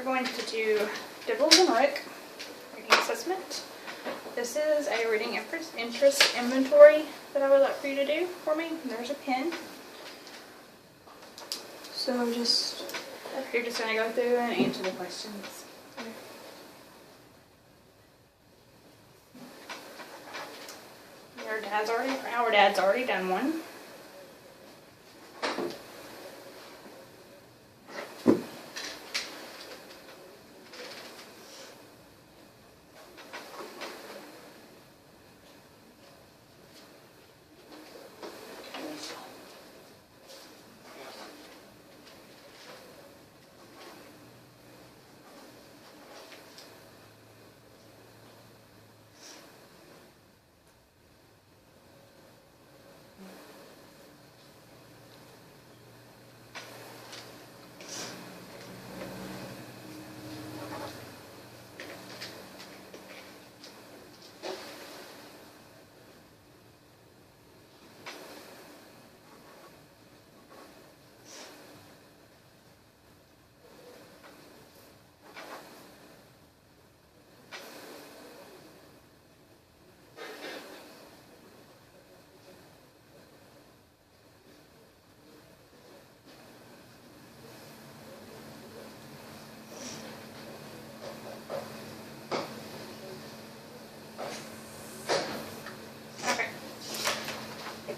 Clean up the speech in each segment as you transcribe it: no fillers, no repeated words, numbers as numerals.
going to do Dibbles and Rick reading assessment. This is a reading interest inventory that I would like for you to do for me. There's a pen. So you're just going to go through and answer the questions. Our dad's already done one.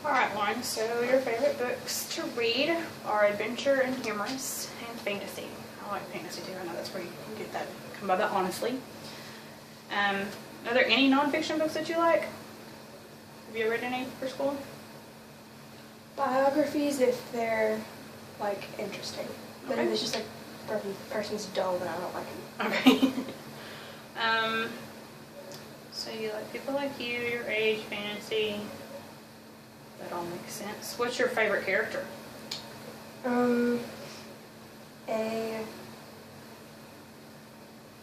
Alright, Lauren, so your favorite books to read are adventure and humorous and fantasy. I like fantasy too. I know that's where you can get that, come by that honestly. Are there any nonfiction books that you like? Have you read any for school? Biographies, if they're like interesting. But if it's just like person's dull, then I don't like them. Okay. So you like people like you, your age, fantasy. That all makes sense. What's your favorite character? A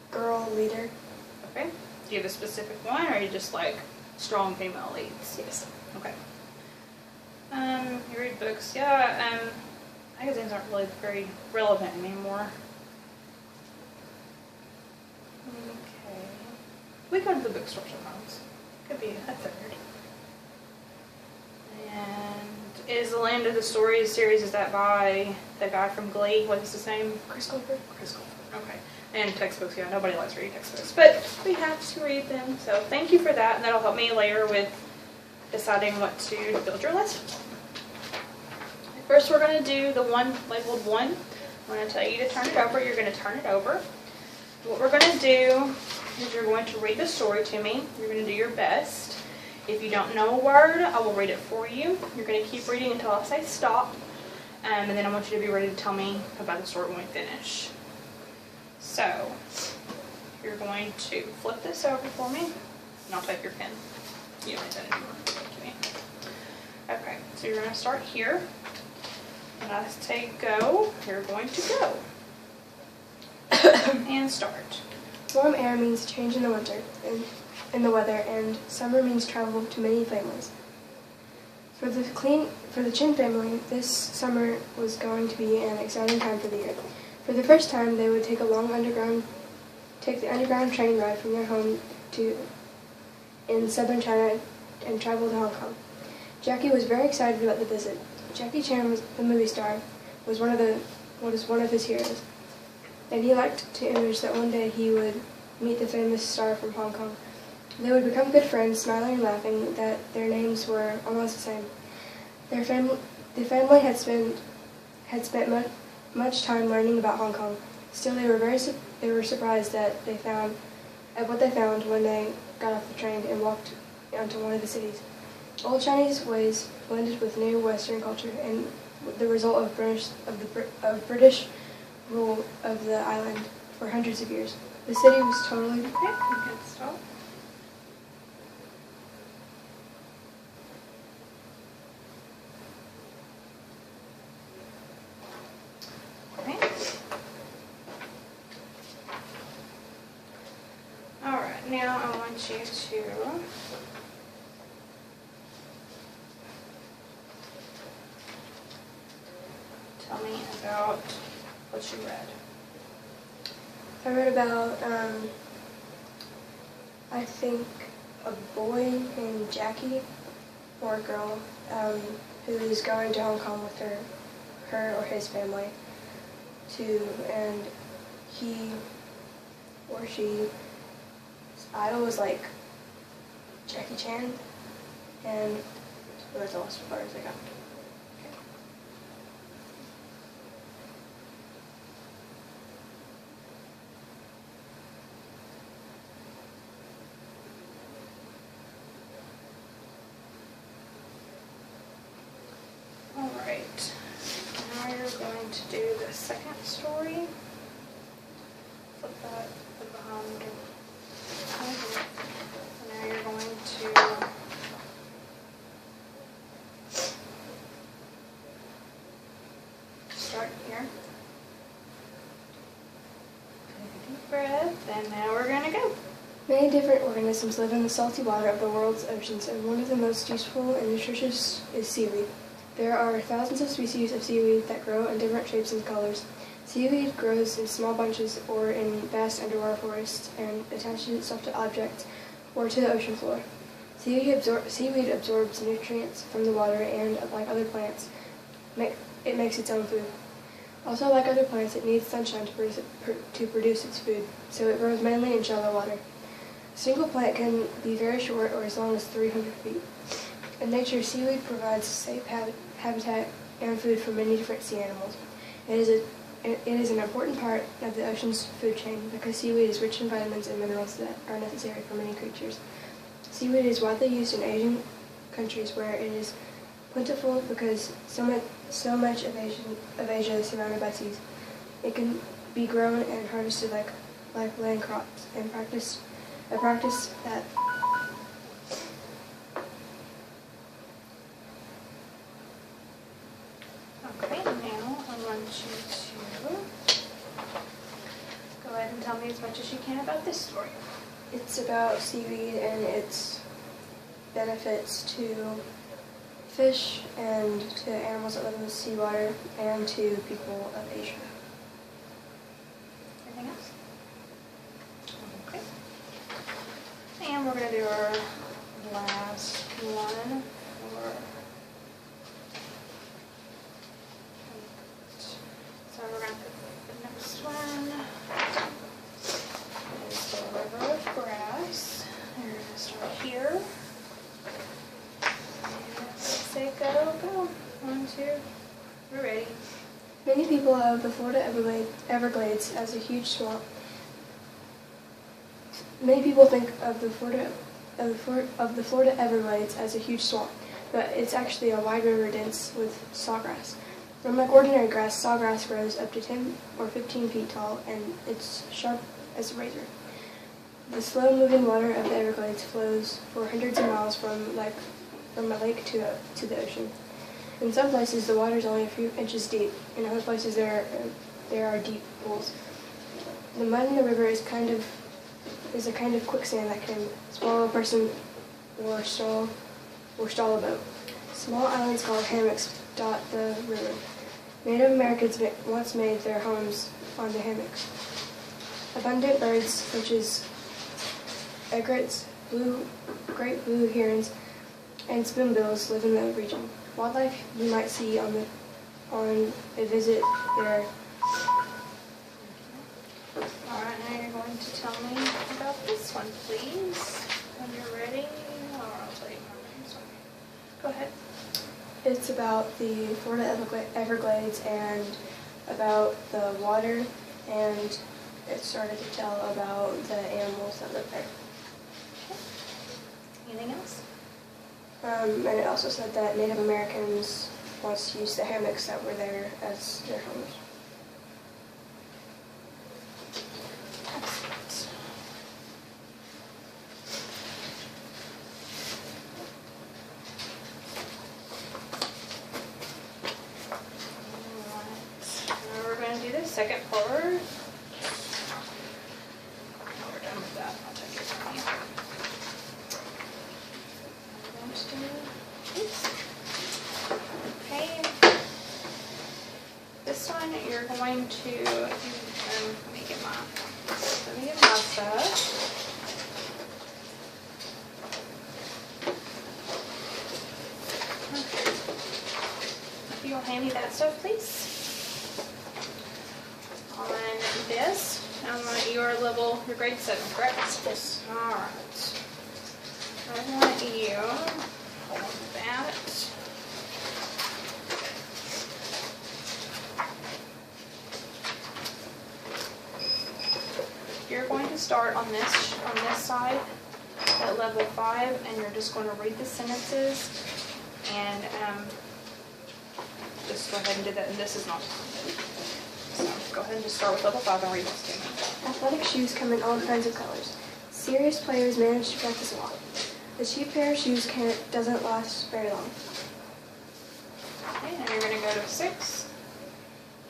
girl leader. Okay. Do you have a specific one, or are you just like strong female leads? Yes. Okay. You read books. Yeah, magazines aren't really very relevant anymore. Okay. We go to the bookstore sometimes. Could be a third. And is The Land of the Stories series, is that by the guy from Glee? What's his name? Chris Colfer. Chris Colfer. Okay. And textbooks, yeah, nobody likes reading textbooks, but we have to read them. So thank you for that, and that'll help me later with deciding what to build your lesson. First, we're going to do the one labeled 1. I'm going to tell you to turn it over. You're going to turn it over. What we're going to do is you're going to read the story to me. You're going to do your best. If you don't know a word, I will read it for you. You're going to keep reading until I say stop. And then I want you to be ready to tell me about the story when we finish. So, you're going to flip this over for me. And I'll take your pen. You don't need that anymore. Thank you. Okay, so you're going to start here. When I say go, you're going to go. And start. Warm air means change in the winter, in the weather, and summer means travel to many families. For the Chin family, this summer was going to be an exciting time for the year. For the first time, they would take the underground train ride from their home in southern China and travel to Hong Kong. Jackie was very excited about the visit. Jackie Chan, the movie star, was one of his heroes, and he liked to imagine that one day he would meet the famous star from Hong Kong. They would become good friends, smiling and laughing that their names were almost the same. The family had spent much time learning about Hong Kong. Still, they were surprised at what they found when they got off the train and walked onto one of the cities. Old Chinese ways blended with new Western culture, and the result of British rule of the island for hundreds of years. The city was totally Okay, you can stop. Okay. Alright, now I want you to tell me about what you read. I read about, I think, a boy named Jackie, or a girl, who is going to Hong Kong with her or his family, and he or she's idol was like Jackie Chan, and that's the last part I got. Alright, now you're going to do the second story. Flip that, put it behind. Now you're going to start here. Take a deep breath, and now we're going to go. Many different organisms live in the salty water of the world's oceans, and one of the most useful and nutritious is seaweed. There are thousands of species of seaweed that grow in different shapes and colors. Seaweed grows in small bunches or in vast underwater forests and attaches itself to objects or to the ocean floor. Seaweed absorbs nutrients from the water and, like other plants, it makes its own food. Also, like other plants, it needs sunshine to produce its food, so it grows mainly in shallow water. A single plant can be very short or as long as 300 feet. In nature, seaweed provides safe habitat and food for many different sea animals. It is an important part of the ocean's food chain because seaweed is rich in vitamins and minerals that are necessary for many creatures. Seaweed is widely used in Asian countries where it is plentiful because so much of Asia is surrounded by seas. It can be grown and harvested like land crops, and a practice that Okay, now I want you to go ahead and tell me as much as you can about this story. it's about seaweed and its benefits to fish and to animals that live in the seawater and to people of Asia. Anything else? Okay. And we're going to do our last one for... So we're going to put the next one is the river of grass. And we're going to start here. And say go, go. 1, 2, we're ready. Many people of the Florida Everglades as a huge swamp. Many people think of the Florida Everglades as a huge swamp, but it's actually a wide river dense with sawgrass. Unlike ordinary grass, sawgrass grows up to 10 or 15 feet tall, and it's sharp as a razor. The slow-moving water of the Everglades flows for hundreds of miles from a lake to the ocean. In some places, the water is only a few inches deep. In other places, there are deep pools. The mud in the river is a kind of quicksand that can swallow a person or stall a boat. Small islands called hammocks dot the river. Native Americans once made their homes on the hammocks. Abundant birds such as egrets, great blue herons, and spoonbills live in the region. Wildlife you might see on a visit there. Alright, now you're going to tell me about this one, please. When you're ready, or I'll tell you my names. Go ahead. It's about the Florida Everglades and about the water, and it started to tell about the animals that live there. Okay. Anything else? And it also said that Native Americans once used the hammocks that were there as their homes. Excellent. Alright, now we're going to do the second part. Now we're done with that. I'll take it from you. I'm going to do this. Okay. this one you're going to, let me get my stuff. If you'll hand me that stuff, please. On this, you're grade 7, correct? Yes. Alright. I want you hold that. You're going to start on this side at level 5, and you're just going to read the sentences and just go ahead and do that. And this is not counted. So go ahead and just start with level 5 and read this to me. Athletic shoes come in all kinds of colors. Serious players manage to practice a lot. The cheap pair of shoes doesn't last very long. Okay, and you're going to go to 6.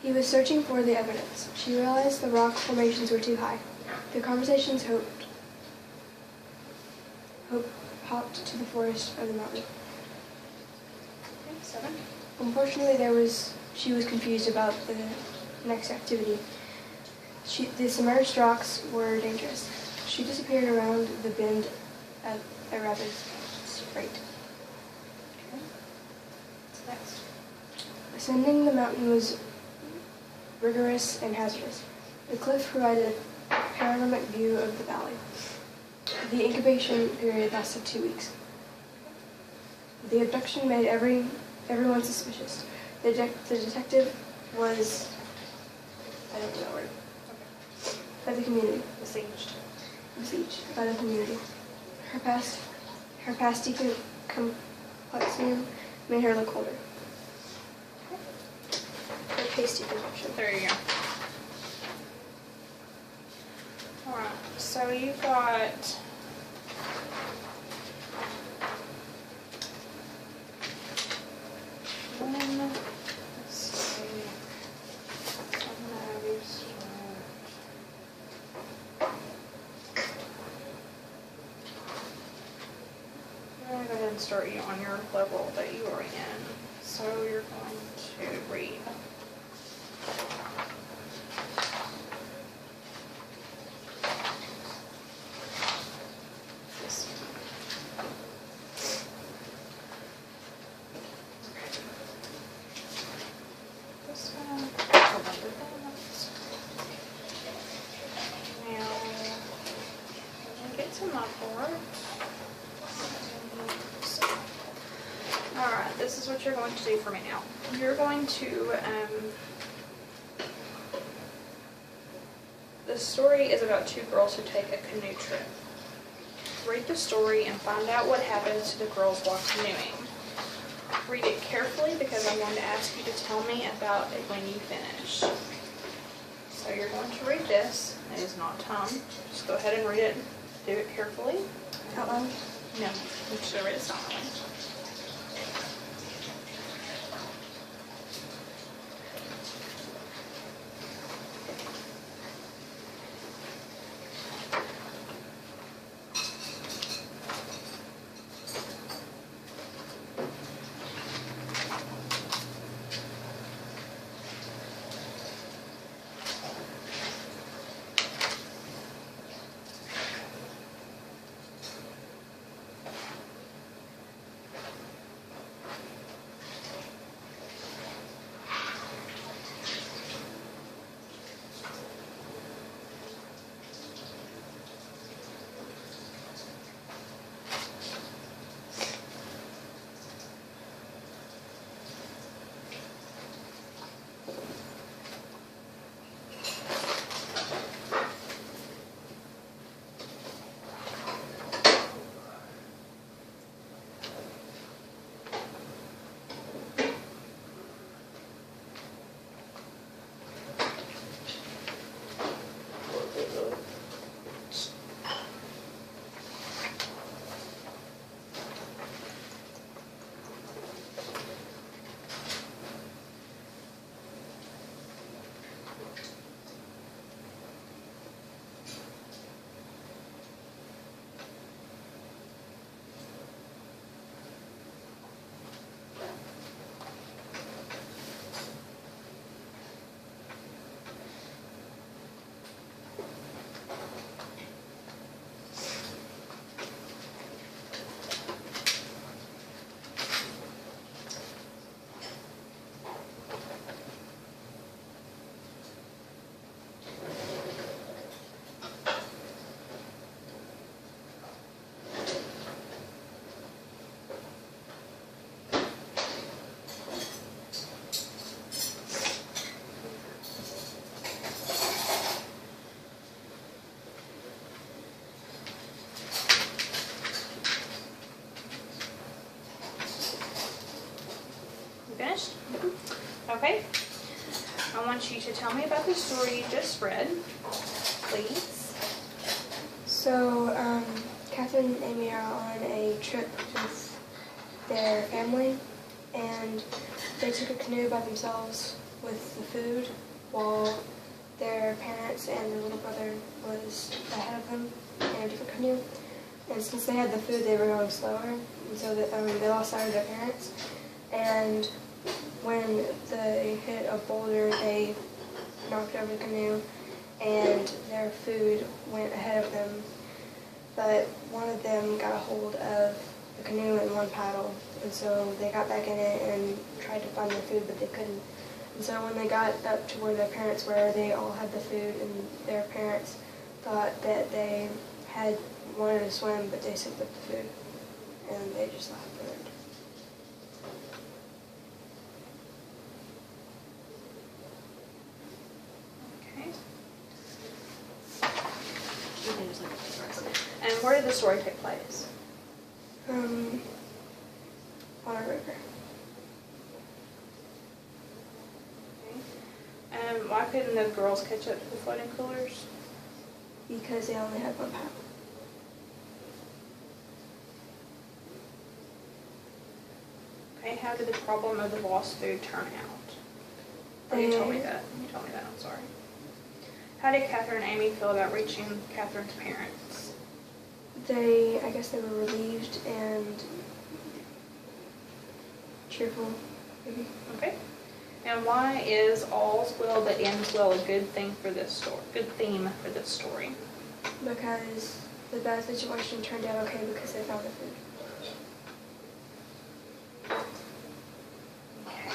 He was searching for the evidence. She realized the rock formations were too high. The conversations hopped to the forest or the mountain. Okay, 7. Unfortunately, she was confused about the next activity. The submerged rocks were dangerous. She disappeared around the bend at a rapid rate. Okay. What's next? Ascending the mountain was rigorous and hazardous. The cliff provided a panoramic view of the valley. The incubation period lasted 2 weeks. The abduction made everyone suspicious. The detective was, I don't know that word, by the community. Besieged by the community. Her past complexion made her look older. Her pasty complexion. There you go. Alright, so you've got let's see. I'm gonna restart. I'm gonna go ahead and start you on your level that you are in. So you're going to read. This one. This one. Remember that. Now, I'm gonna get to my board. Alright, this is what you're going to do for me now. You're going to, the story is about 2 girls who take a canoe trip. Read the story and find out what happens to the girls while canoeing. Read it carefully because I'm going to ask you to tell me about it when you finish. So you're going to read this. It is not timed. Just go ahead and read it. Do it carefully. Out loud? No, you should read it silently. Okay. I want you to tell me about the story you just read, please. So, Catherine and Amy are on a trip with their family, and they took a canoe by themselves with the food while their parents and their little brother was ahead of them in a different canoe. And since they had the food, they were going slower, and so they lost sight of their parents. And when they hit a boulder, they knocked over the canoe, and their food went ahead of them. But one of them got a hold of the canoe and one paddle, and so they got back in it and tried to find their food, but they couldn't. And so when they got up to where their parents were, they all had the food, and their parents thought that they had wanted to swim, but they sipped up the food, and they just laughed and learned. Okay. You can just look at the rest. And where did the story take place? On a river. Okay. And why couldn't the girls catch up to the floating coolers? Because they only had one paddle. Okay, how did the problem of the lost food turn out? Oh, you told me that. You told me that, I'm sorry. How did Catherine and Amy feel about reaching Catherine's parents? I guess they were relieved and cheerful, maybe. Okay. And why is all's well that ends well a good thing for this story? Good theme for this story? Because the bad situation turned out okay because they found the food. Okay.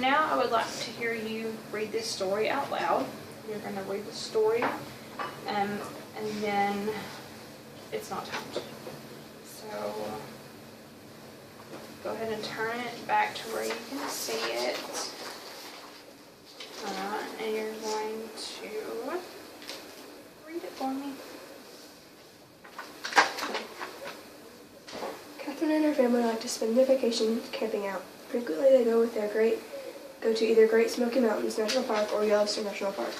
Now I would like to hear you read this story out loud. You're going to read the story, and then it's not timed. So go ahead and turn it back to where you can see it. And you're going to read it for me. Catherine and her family like to spend their vacation camping out. Frequently they go to either Great Smoky Mountains National Park or Yellowstone National Park.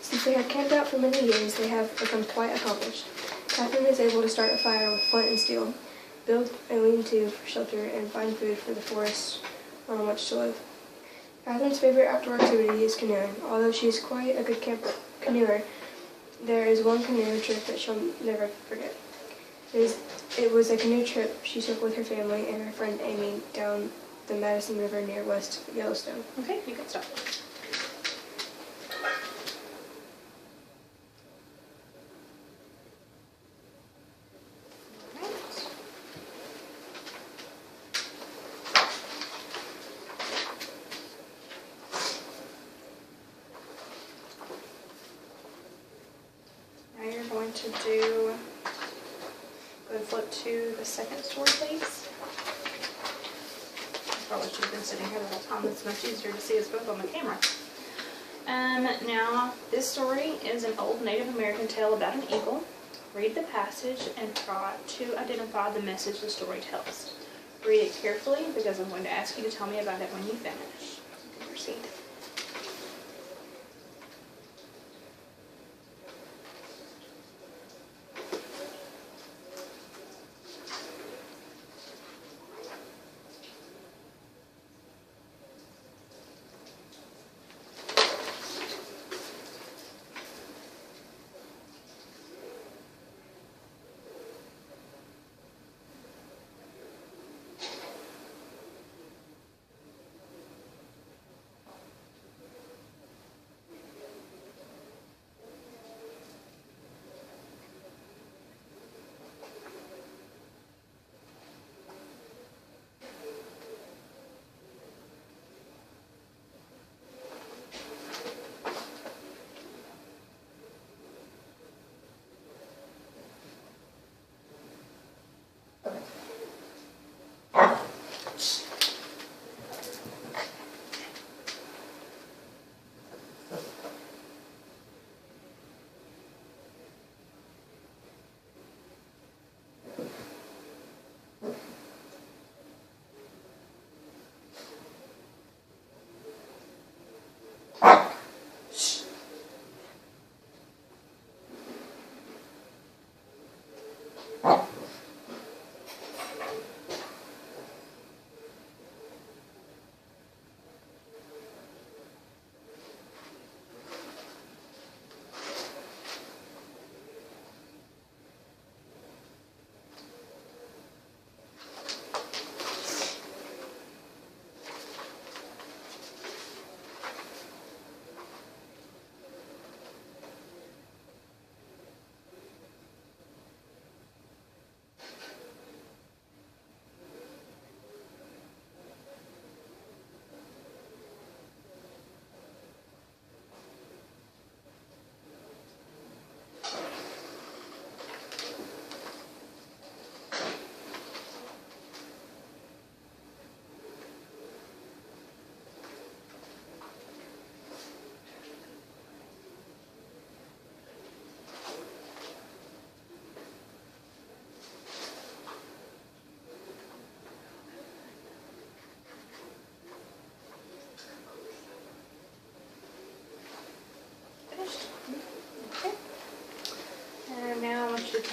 Since they have camped out for many years, they have become quite accomplished. Catherine is able to start a fire with flint and steel, build a lean-to for shelter, and find food for the forest on which to live. Catherine's favorite outdoor activity is canoeing. Although she is quite a good canoeer, there is one canoe trip that she'll never forget. It was a canoe trip she took with her family and her friend Amy down the Madison River near West Yellowstone. Okay, you can stop. Now you're going to go and flip to the second story, please. Probably should have been sitting here the whole time. It's much easier to see us both on the camera. Now, this story is an old Native American tale about an eagle. Read the passage and try to identify the message the story tells. Read it carefully because I'm going to ask you to tell me about it when you finish. You can proceed.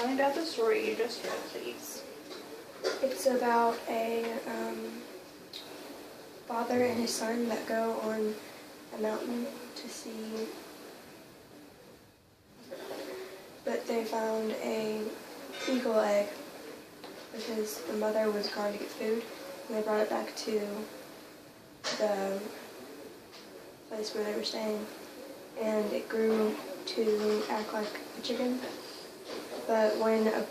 Tell me about the story you just read, please. It's about a father and his son that go on a mountain to see, but they found a eagle egg because the mother was gone to get food, and they brought it back to the place where they were staying, and it grew to act like a chicken. But when a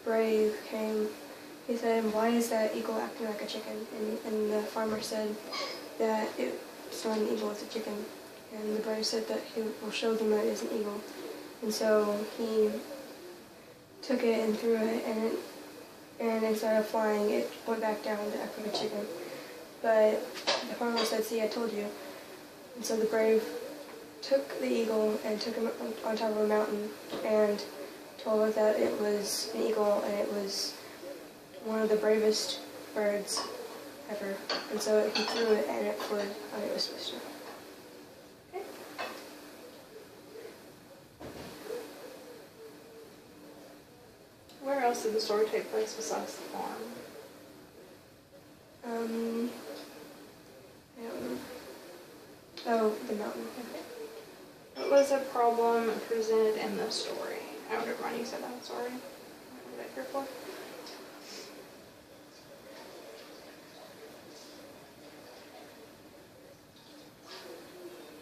brave came, he said, "Why is that eagle acting like a chicken?" And the farmer said that it's not an eagle, it's a chicken. And the brave said that he will show them that it is an eagle. And so he took it and threw it, and instead of flying, it went back down to act like a chicken. But the farmer said, "See, I told you." And so the brave took the eagle and took him on top of a mountain and told her that it was an eagle and it was one of the bravest birds ever. And so he threw it and it flew like it was supposed to. Okay. Where else did the story take place besides the farm? I don't know. Oh, the mountain. Okay. What was a problem presented in the story? I would have run, you said that, I'm sorry. What was that here for?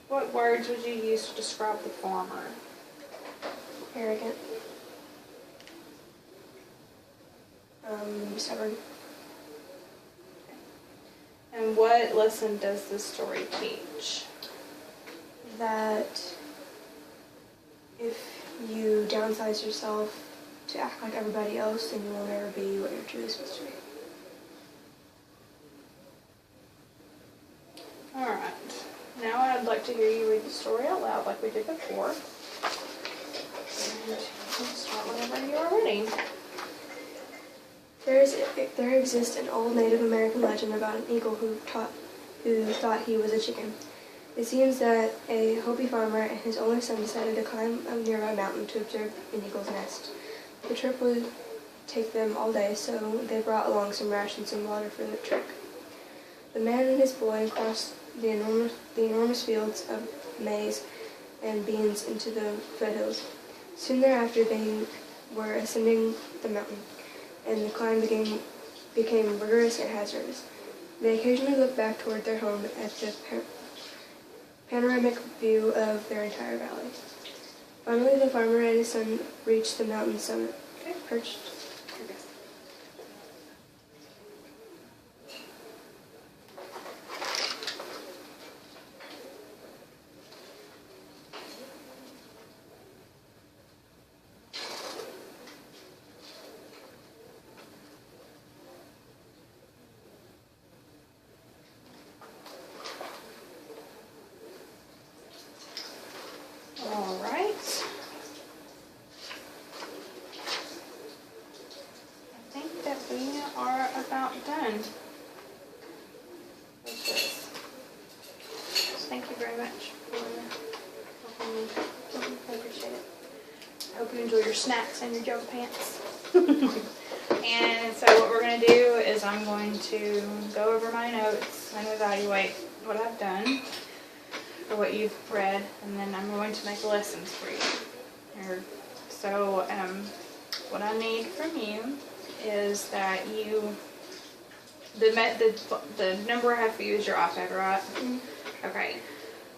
What words would you use to describe the farmer? Arrogant. Stubborn. And what lesson does this story teach? That if you downsize yourself to act like everybody else, then you will never be what you're truly supposed to be. Alright. Now I'd like to hear you read the story out loud like we did before. And you can start whenever you are ready. There exists an old Native American legend about an eagle who thought he was a chicken. It seems that a Hopi farmer and his only son decided to climb a nearby mountain to observe an eagle's nest. The trip would take them all day, so they brought along some rations and water for the trip. The man and his boy crossed the enormous fields of maize and beans into the foothills. Soon thereafter, they were ascending the mountain, and the climb became rigorous and hazardous. They occasionally looked back toward their home at the panoramic view of their entire valley. Finally, the farmer and his son reached the mountain summit, perched. Alright. I think that we are about done with this. Thank you very much for helping me. I appreciate it. I hope you enjoy your snacks and your yoga pants. And so what we're going to do is I'm going to go over my notes and evaluate what I've done for what you've read, and then I'm going to make lessons for you. So what I need from you is that the number I have for you is your iPad, right? Mm-hmm. Okay.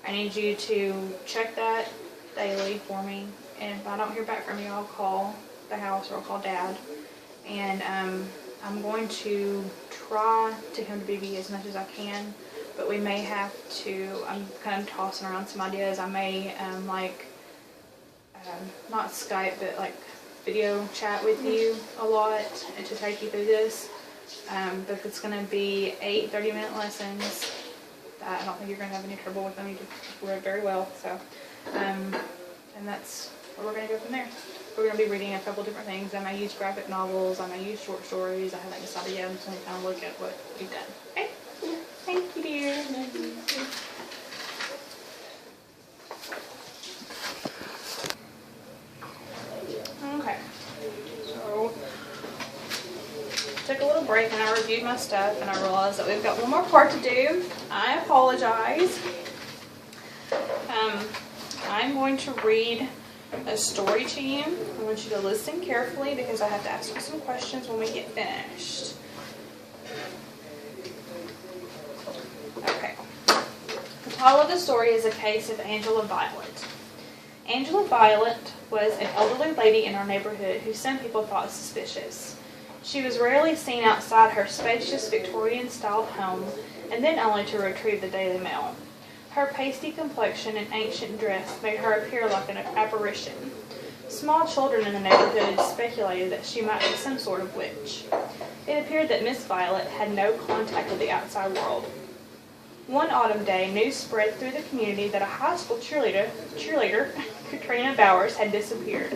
I need you to check that daily for me, and if I don't hear back from you, I'll call the house or I'll call Dad. And I'm going to try to come to BB as much as I can, but we may have to, I'm kind of tossing around some ideas. I may not Skype, but like video chat with you a lot and to take you through this. But it's going to be 8 30-minute lessons. I don't think you're going to have any trouble with them. You read very well. So, and that's where we're going to go from there. We're going to be reading a couple different things. I may use graphic novels. I may use short stories. I haven't decided yet. I'm just going to kind of look at what we've done. Okay? Thank you, dear. Okay. break and I reviewed my stuff and I realized that we've got one more part to do. I apologize. I'm going to read a story to you. I want you to listen carefully because I have to ask you some questions when we get finished. Okay. The title of the story is A Case of Angela Violet. Angela Violet was an elderly lady in our neighborhood who some people thought suspicious. She was rarely seen outside her spacious Victorian-styled home, and then only to retrieve the Daily Mail. Her pasty complexion and ancient dress made her appear like an apparition. Small children in the neighborhood speculated that she might be some sort of witch. It appeared that Miss Violet had no contact with the outside world. One autumn day, news spread through the community that a high school cheerleader, Katrina Bowers, had disappeared.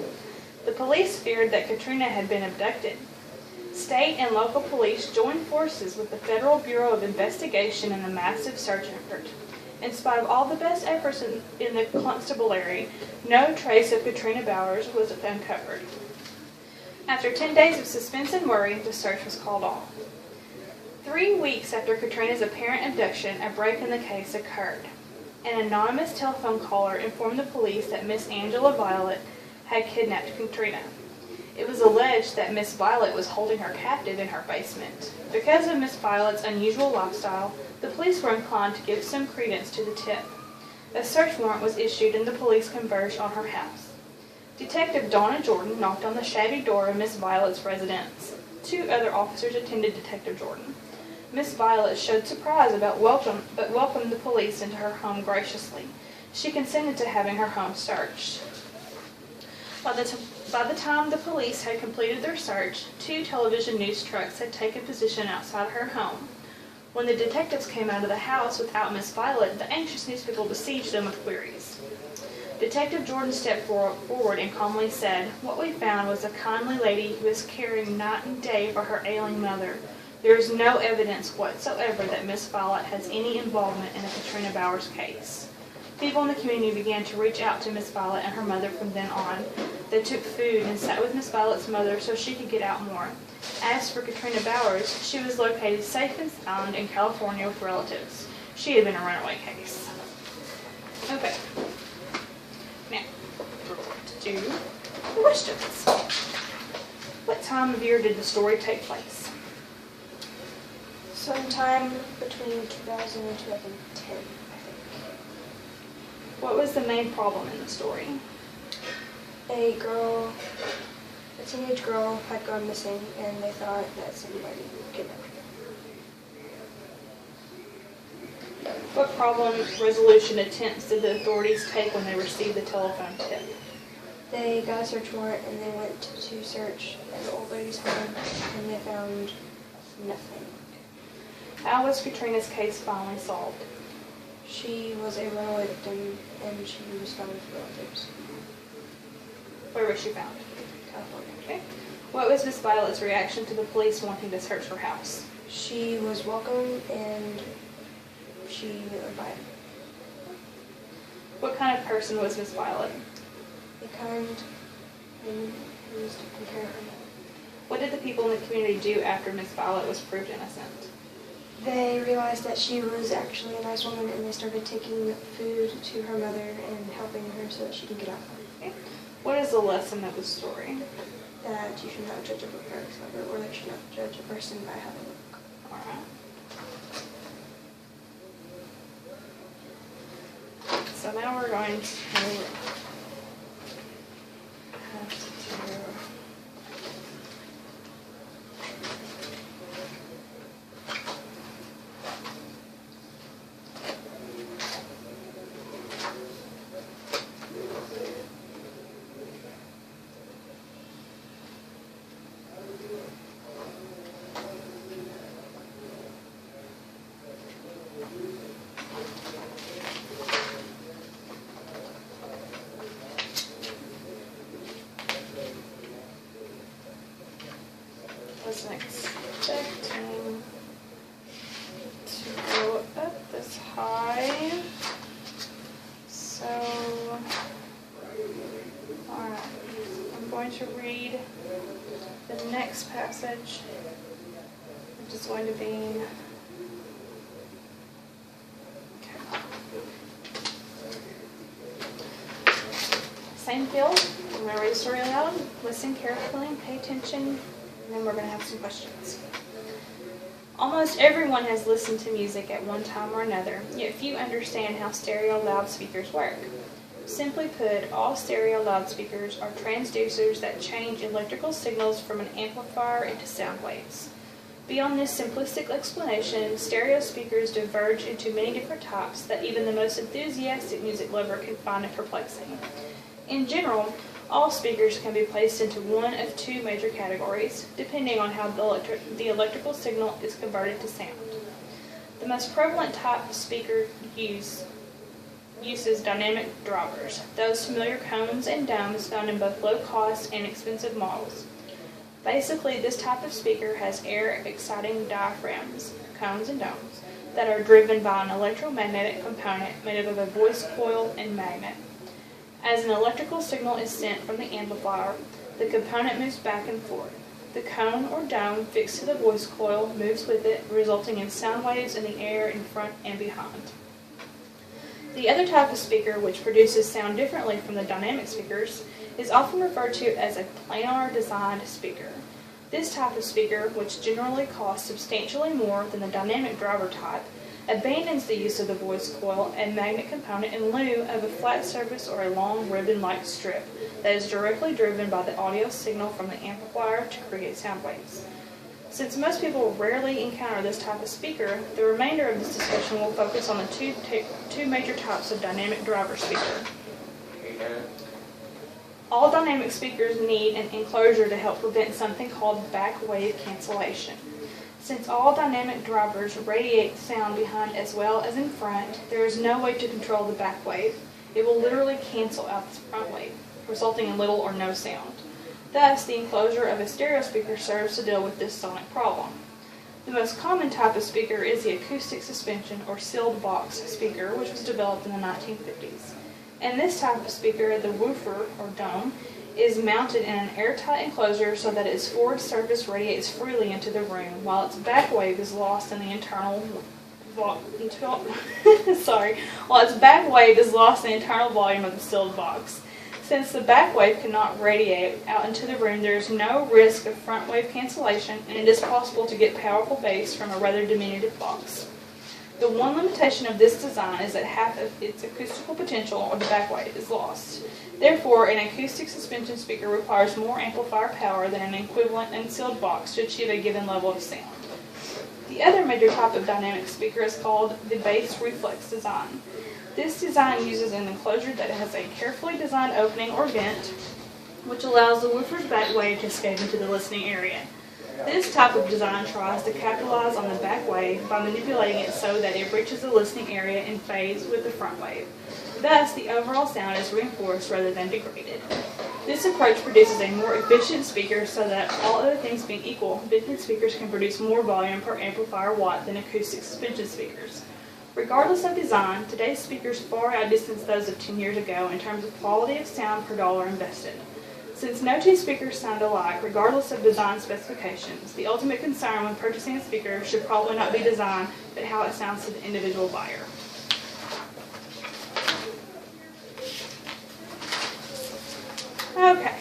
The police feared that Katrina had been abducted. State and local police joined forces with the Federal Bureau of Investigation in a massive search effort. In spite of all the best efforts in the constabulary, no trace of Katrina Bowers was uncovered. After 10 days of suspense and worry, the search was called off. 3 weeks after Katrina's apparent abduction, a break in the case occurred. An anonymous telephone caller informed the police that Miss Angela Violet had kidnapped Katrina. It was alleged that Miss Violet was holding her captive in her basement. Because of Miss Violet's unusual lifestyle, the police were inclined to give some credence to the tip. A search warrant was issued and the police converged on her house. Detective Donna Jordan knocked on the shabby door of Miss Violet's residence. 2 other officers attended Detective Jordan. Miss Violet showed surprise but welcomed the police into her home graciously. She consented to having her home searched. By the time the police had completed their search, 2 television news trucks had taken position outside her home. When the detectives came out of the house without Miss Violet, the anxious newspeople besieged them with queries. Detective Jordan stepped forward and calmly said, "What we found was a kindly lady who is caring night and day for her ailing mother. There is no evidence whatsoever that Miss Violet has any involvement in the Katrina Bowers case." People in the community began to reach out to Miss Violet and her mother from then on. They took food and sat with Miss Violet's mother so she could get out more. As for Katrina Bowers, she was located safe and sound in California with relatives. She had been a runaway case. Okay. Now, we're going to do questions. What time of year did the story take place? Sometime between 2000 and 2010, I think. What was the main problem in the story? A teenage girl had gone missing, and they thought that somebody kidnapped her. What problem resolution attempts did the authorities take when they received the telephone tip? They got a search warrant, and they went to search the old lady's home, and they found nothing. How was Katrina's case finally solved? She was a runaway victim, and she was found with relatives. Where was she found? California. Okay. What was Miss Violet's reaction to the police wanting to search her house? She was welcome, and she invited. What kind of person was Miss Violet? A kind who was taking care of her. What did the people in the community do after Miss Violet was proved innocent? They realized that she was actually a nice woman, and they started taking food to her mother and helping her so that she could get out. Okay. What is the lesson of the story? That you should not judge a book by its cover, or that you should not judge a person by how they look. All right. So now we're going to have to do wasn't expecting to go up this high. So, alright, I'm going to read the next passage. which is going to be same field. I'm going to read the story aloud, listen carefully, and pay attention, and then we're going to have some questions. Almost everyone has listened to music at one time or another, yet few understand how stereo loudspeakers work. Simply put, all stereo loudspeakers are transducers that change electrical signals from an amplifier into sound waves. Beyond this simplistic explanation, stereo speakers diverge into many different types that even the most enthusiastic music lover can find it perplexing. In general, all speakers can be placed into one of two major categories, depending on how the electrical signal is converted to sound. The most prevalent type of speaker uses dynamic drivers, those familiar cones and domes found in both low-cost and expensive models. Basically, this type of speaker has air-exciting diaphragms, cones and domes, that are driven by an electromagnetic component made up of a voice coil and magnet. As an electrical signal is sent from the amplifier, the component moves back and forth. The cone or dome fixed to the voice coil moves with it, resulting in sound waves in the air in front and behind. The other type of speaker, which produces sound differently from the dynamic speakers, is often referred to as a planar designed speaker. This type of speaker, which generally costs substantially more than the dynamic driver type, abandons the use of the voice coil and magnet component in lieu of a flat surface or a long ribbon-like strip that is directly driven by the audio signal from the amplifier to create sound waves. Since most people rarely encounter this type of speaker, the remainder of this discussion will focus on the two major types of dynamic driver speaker. All dynamic speakers need an enclosure to help prevent something called back wave cancellation. Since all dynamic drivers radiate sound behind as well as in front, there is no way to control the back wave. It will literally cancel out the front wave, resulting in little or no sound. Thus, the enclosure of a stereo speaker serves to deal with this sonic problem. The most common type of speaker is the acoustic suspension or sealed box speaker, which was developed in the 1950s. In this type of speaker, the woofer or dome is mounted in an airtight enclosure so that its forward surface radiates freely into the room, while its back wave is lost in the internal volume of the sealed box. Since the back wave cannot radiate out into the room, there is no risk of front wave cancellation, and it is possible to get powerful bass from a rather diminutive box. The one limitation of this design is that half of its acoustical potential, or the back wave, is lost. Therefore, an acoustic suspension speaker requires more amplifier power than an equivalent unsealed box to achieve a given level of sound. The other major type of dynamic speaker is called the bass reflex design. This design uses an enclosure that has a carefully designed opening or vent, which allows the woofer's back wave to escape into the listening area. This type of design tries to capitalize on the back wave by manipulating it so that it reaches the listening area in phase with the front wave. Thus, the overall sound is reinforced rather than degraded. This approach produces a more efficient speaker so that, all other things being equal, vented speakers can produce more volume per amplifier watt than acoustic suspension speakers. Regardless of design, today's speakers far outdistance those of 10 years ago in terms of quality of sound per dollar invested. Since no two speakers sound alike, regardless of design specifications, the ultimate concern when purchasing a speaker should probably not be design, but how it sounds to the individual buyer. Okay,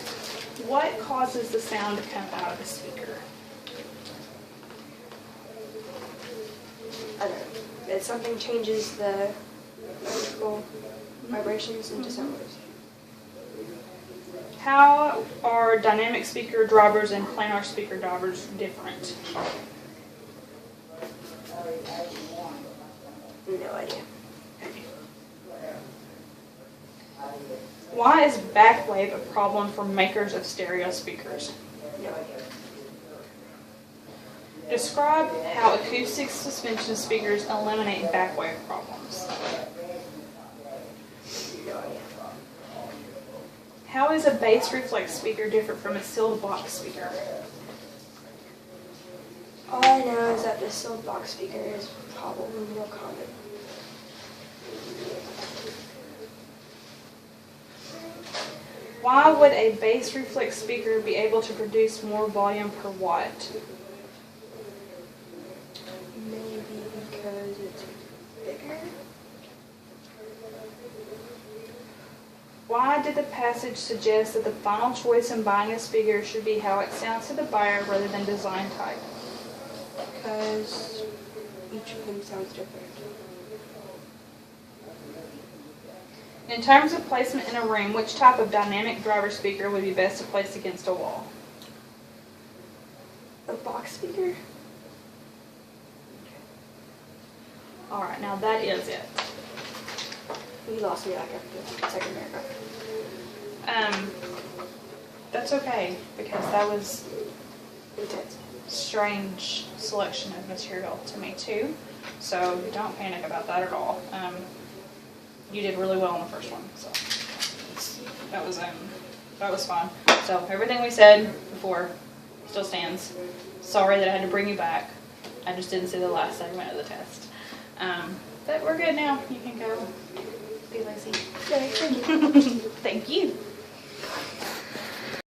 what causes the sound to come out of a speaker? I don't know. That something changes the electrical vibrations into sound waves. How are dynamic speaker drivers and planar speaker drivers different? No idea. Why is back wave a problem for makers of stereo speakers? No idea. Describe how acoustic suspension speakers eliminate back wave problems. No idea. How is a bass reflex speaker different from a sealed box speaker? All I know is that the sealed box speaker is probably more common. Why would a bass reflex speaker be able to produce more volume per watt? Why did the passage suggest that the final choice in buying a speaker should be how it sounds to the buyer rather than design type? Because each of them sounds different. In terms of placement in a room, which type of dynamic driver speaker would be best to place against a wall? A box speaker? Alright, now that is it. You lost me like after the second paragraph. That's okay, because that was Intense. strange selection of material to me too. So don't panic about that at all. You did really well on the first one, so that was fun. So everything we said before still stands. Sorry that I had to bring you back. I just didn't see the last segment of the test. But we're good now. You can go be lazy. Okay, thank you. Thank you.